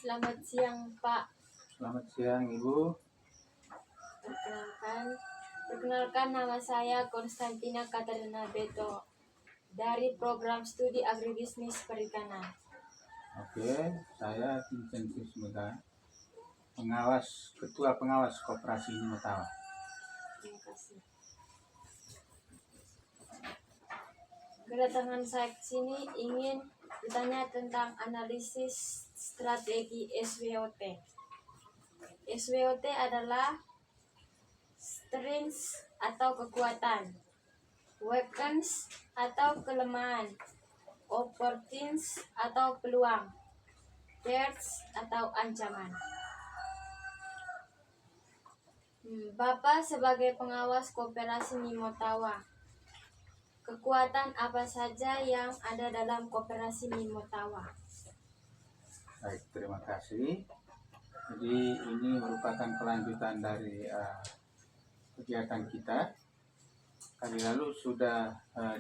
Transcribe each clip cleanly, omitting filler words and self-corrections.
Selamat siang, Pak. Selamat siang, Ibu. Perkenalkan nama saya Konstantina Katarina Beto dari program studi agribisnis perikanan. Oke, saya Vincent Kismega, Ketua Pengawas Koperasi Matawa. Terima kasih. Kedatangan saya ke sini ingin bertanya tentang analisis strategi SWOT. SWOT adalah strengths atau kekuatan, weakness atau kelemahan, opportunities atau peluang, threats atau ancaman. Bapak sebagai pengawas koperasi Mimotawa, kekuatan apa saja yang ada dalam koperasi Mimotawa? Baik, terima kasih. Jadi ini merupakan kelanjutan dari kegiatan kita. Kali lalu sudah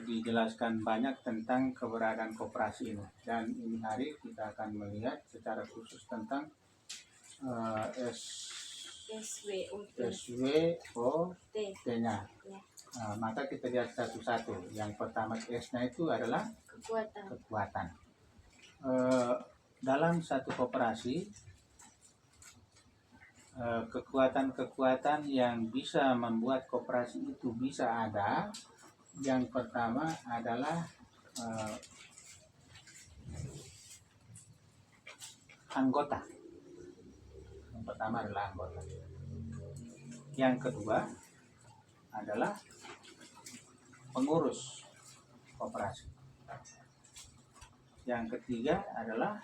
dijelaskan banyak tentang keberadaan koperasi ini, dan ini hari kita akan melihat secara khusus tentang SWOT-nya. Ya. Maka kita lihat satu-satu. Yang pertama S-nya itu adalah kekuatan. Dalam satu koperasi, kekuatan-kekuatan yang bisa membuat koperasi itu bisa ada. Yang pertama adalah anggota. Yang pertama adalah anggota. Yang kedua adalah pengurus koperasi. Yang ketiga adalah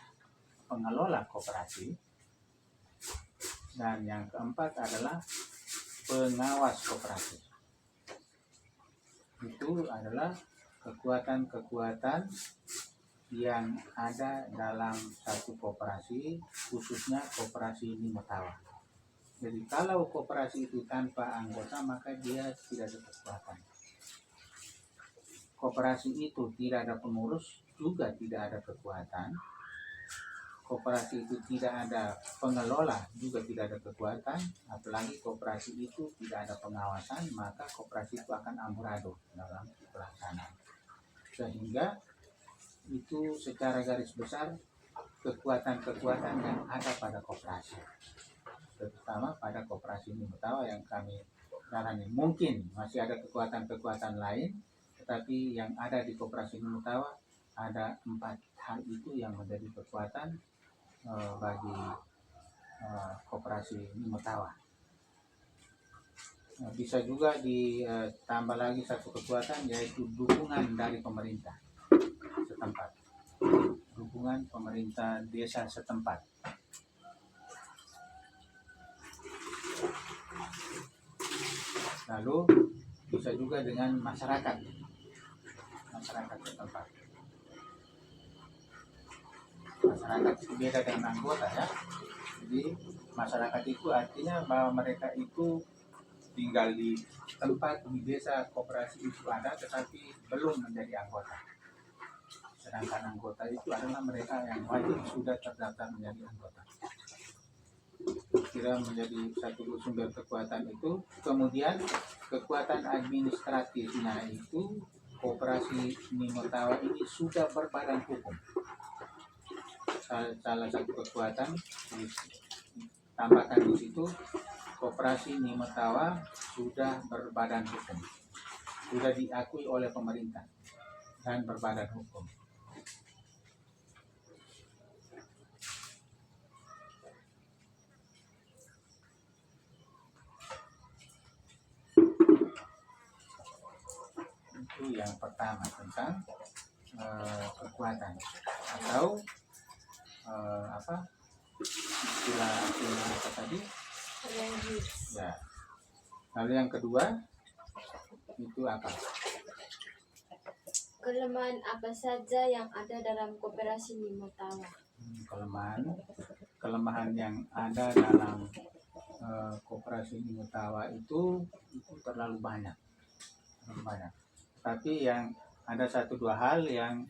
pengelola koperasi. Dan yang keempat adalah pengawas koperasi. Itu adalah kekuatan-kekuatan yang ada dalam satu koperasi, khususnya koperasi Mimotawa. Jadi kalau koperasi itu tanpa anggota, maka dia tidak ada kekuatan. Koperasi itu tidak ada pengurus, juga tidak ada kekuatan. Koperasi itu tidak ada pengelola, juga tidak ada kekuatan. Apalagi koperasi itu tidak ada pengawasan, maka koperasi itu akan amburadul dalam pelaksanaan. Sehingga itu secara garis besar kekuatan-kekuatan yang ada pada koperasi, terutama pada koperasi Mimotawa yang kami jalani. Mungkin masih ada kekuatan-kekuatan lain, tetapi yang ada di koperasi Mimotawa ada 4 hal itu yang menjadi kekuatan bagi koperasi Mimotawa. Bisa juga ditambah lagi satu kekuatan, yaitu dukungan dari pemerintah setempat, dukungan pemerintah desa setempat. Lalu bisa juga dengan masyarakat setempat. Masyarakat itu beda dengan anggota, ya. Jadi masyarakat itu artinya bahwa mereka itu tinggal di tempat, di desa koperasi itu ada, tetapi belum menjadi anggota. Sedangkan anggota itu adalah mereka yang wajib sudah terdaftar menjadi anggota. Kira menjadi satu sumber kekuatan itu. Kemudian kekuatan administratifnya itu, koperasi Mimotawa ini sudah berbadan hukum. Salah satu kekuatan tambahkan di situ, koperasi Mimotawa sudah berbadan hukum, sudah diakui oleh pemerintah dan berbadan hukum. Itu yang pertama tentang kekuatan atau istilah apa tadi? Ya. Lalu yang kedua itu apa? Kelemahan apa saja yang ada dalam koperasi Mimotawa? Kelemahan yang ada dalam koperasi Mimotawa itu terlalu banyak. Tapi yang ada 1-2 hal yang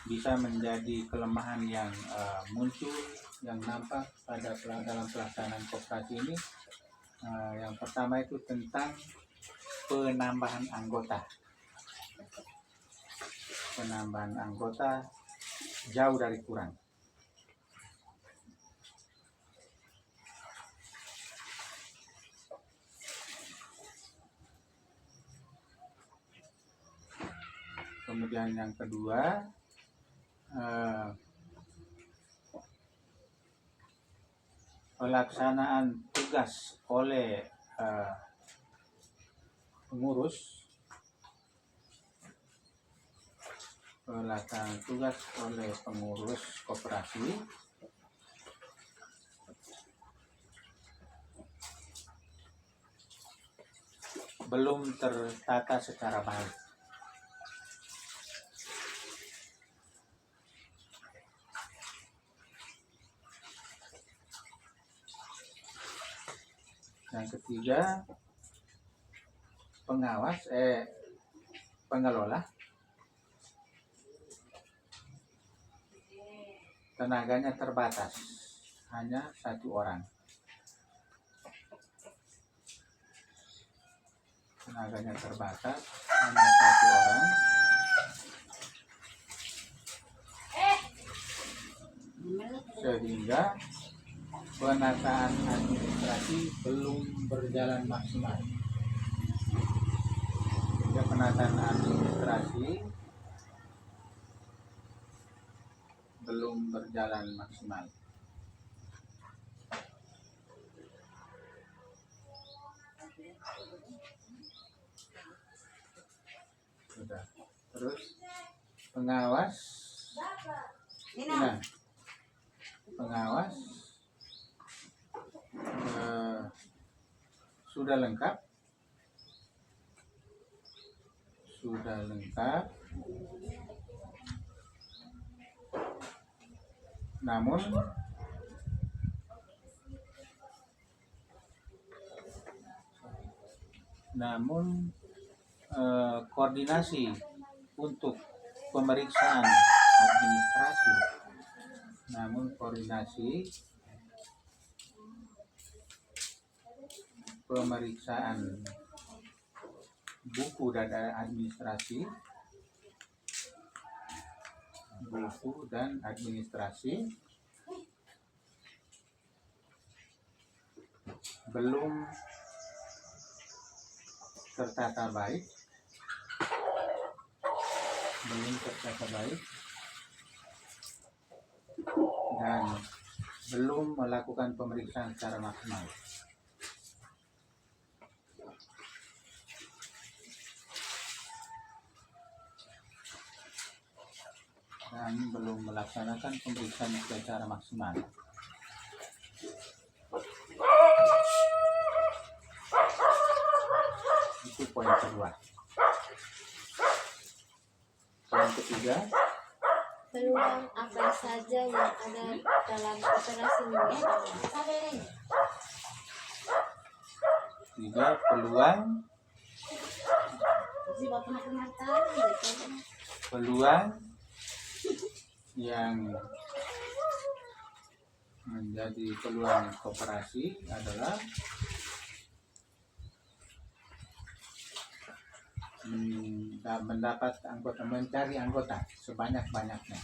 bisa menjadi kelemahan yang muncul yang nampak dalam pelaksanaan koperasi ini, yang pertama itu tentang penambahan anggota. Penambahan anggota jauh dari kurang. Kemudian yang kedua, pelaksanaan tugas oleh pengurus, koperasi belum tertata secara baik. Yang ketiga, pengelola tenaganya terbatas, hanya 1 orang. Tenaganya terbatas, hanya 1 orang. Sehingga penataan administrasi belum berjalan maksimal. Sehingga penataan administrasi belum berjalan maksimal. Sudah. Terus pengawas. Nah, pengawas sudah lengkap. Namun koordinasi untuk pemeriksaan buku dan administrasi belum tertata baik, dan belum melakukan pemeriksaan secara maksimal. Dan belum melaksanakan pemeriksaan secara maksimal. Itu poin kedua. Poin ketiga, peluang apa saja yang ada dalam koperasi municipal. Peluang yang menjadi peluang koperasi adalah mencari anggota sebanyak-banyaknya.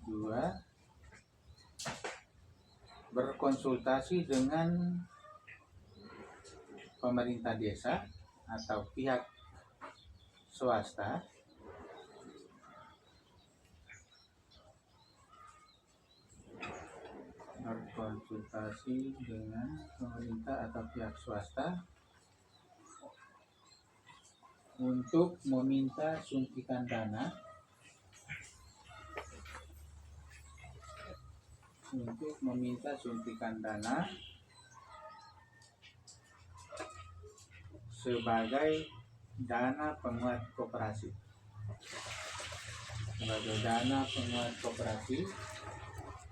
Dua, berkonsultasi dengan pemerintah desa atau pihak swasta untuk meminta suntikan dana sebagai dana penguat koperasi.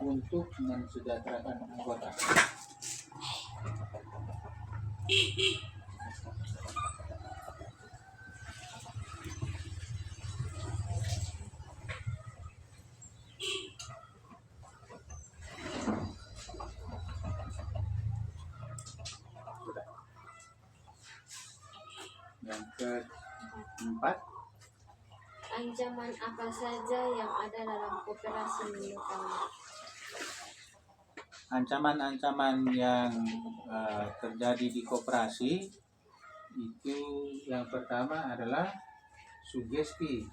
Untuk mensejahterakan anggota. Sudah. Yang keempat, Ancaman apa saja yang ada dalam koperasi menurut? ancaman-ancaman yang terjadi di koperasi itu yang pertama adalah sugesti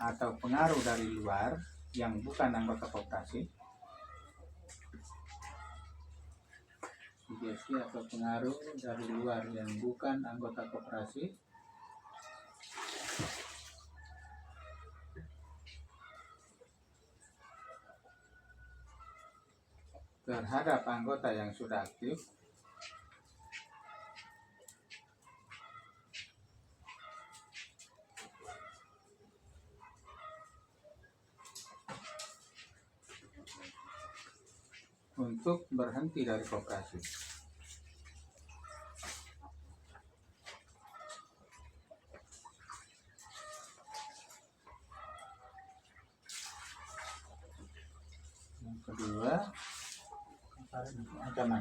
atau pengaruh dari luar yang bukan anggota koperasi. Sugesti atau pengaruh dari luar yang bukan anggota koperasi terhadap anggota yang sudah aktif untuk berhenti dari koperasi. Yang kedua, ancaman.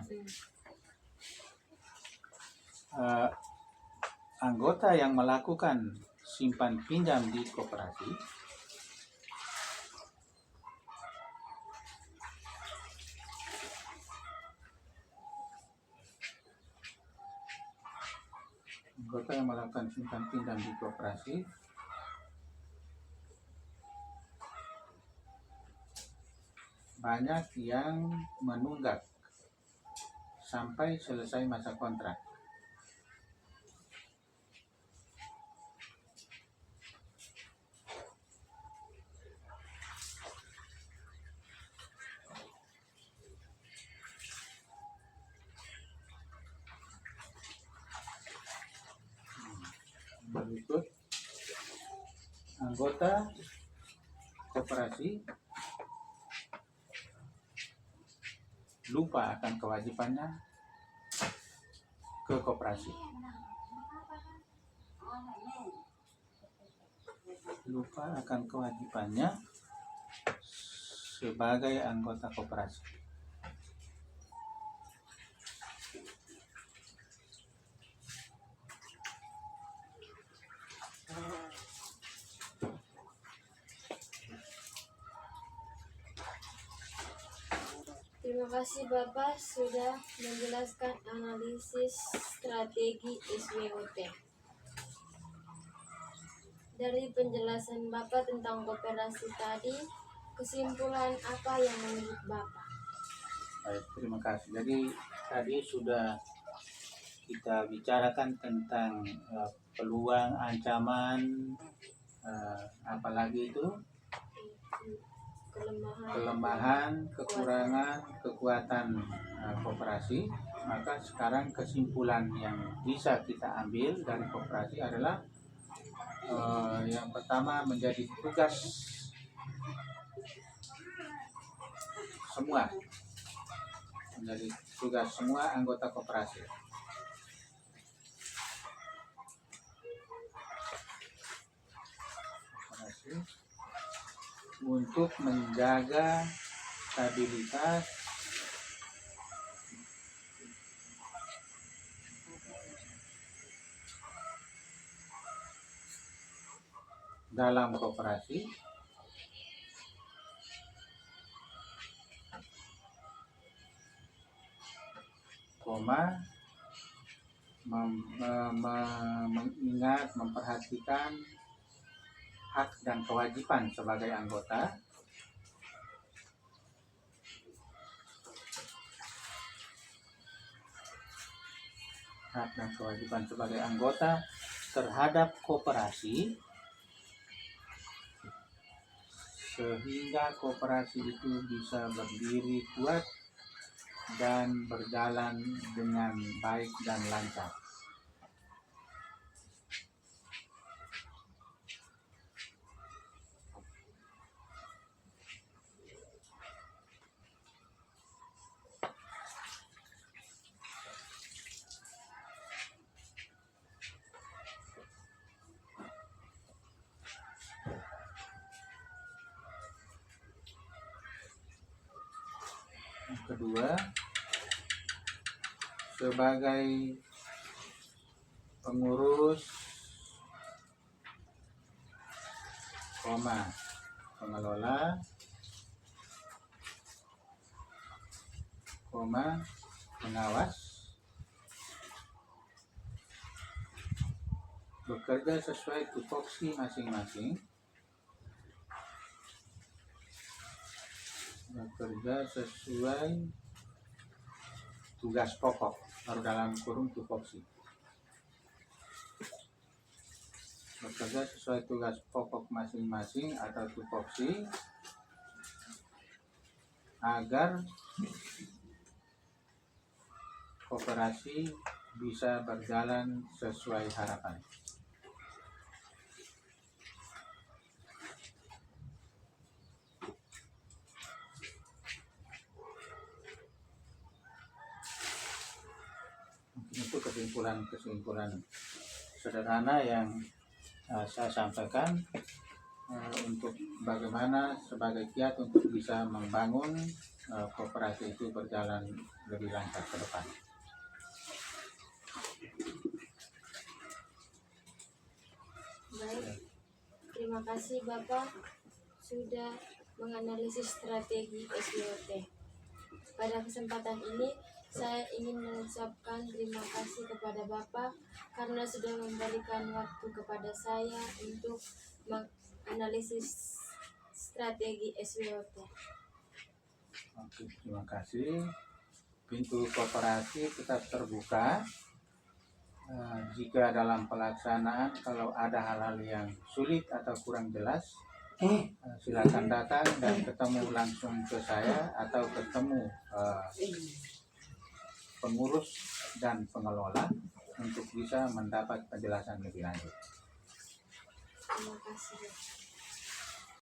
Anggota yang melakukan simpan pinjam di koperasi banyak yang menunggak sampai selesai masa kontrak. Berikut anggota koperasi lupa akan kewajibannya ke koperasi. Lupa akan kewajibannya sebagai anggota koperasi. Terima kasih Bapak sudah menjelaskan analisis strategi SWOT. Dari penjelasan Bapak tentang koperasi tadi, kesimpulan apa yang menurut Bapak? Baik, terima kasih. Jadi tadi sudah kita bicarakan tentang peluang, ancaman, apalagi itu kelemahan, kekurangan, kekuatan koperasi. Maka sekarang kesimpulan yang bisa kita ambil dari koperasi adalah yang pertama menjadi tugas semua anggota koperasi untuk menjaga stabilitas dalam koperasi, mengingat, memperhatikan hak dan kewajiban sebagai anggota, terhadap koperasi, sehingga koperasi itu bisa berdiri kuat dan berjalan dengan baik dan lancar. kedua, sebagai pengurus, pengelola, pengawas, bekerja sesuai tupoksi masing-masing, bekerja sesuai tugas pokok, baru dalam kurung tupoksi. Bekerja sesuai tugas pokok masing-masing atau tupoksi agar koperasi bisa berjalan sesuai harapan. Mungkin itu kesimpulan sederhana yang saya sampaikan untuk bagaimana sebagai kiat untuk bisa membangun koperasi itu berjalan lebih lancar ke depan. Baik, terima kasih Bapak sudah menganalisis strategi SWOT. Pada kesempatan ini, saya ingin mengucapkan terima kasih kepada Bapak karena sudah memberikan waktu kepada saya untuk menganalisis strategi SWOT. Oke, terima kasih. Pintu koperasi tetap terbuka. Jika dalam pelaksanaan kalau ada hal-hal yang sulit atau kurang jelas, silakan datang dan ketemu langsung ke saya atau ketemu pengurus dan pengelola untuk bisa mendapat penjelasan lebih lanjut. Terima kasih.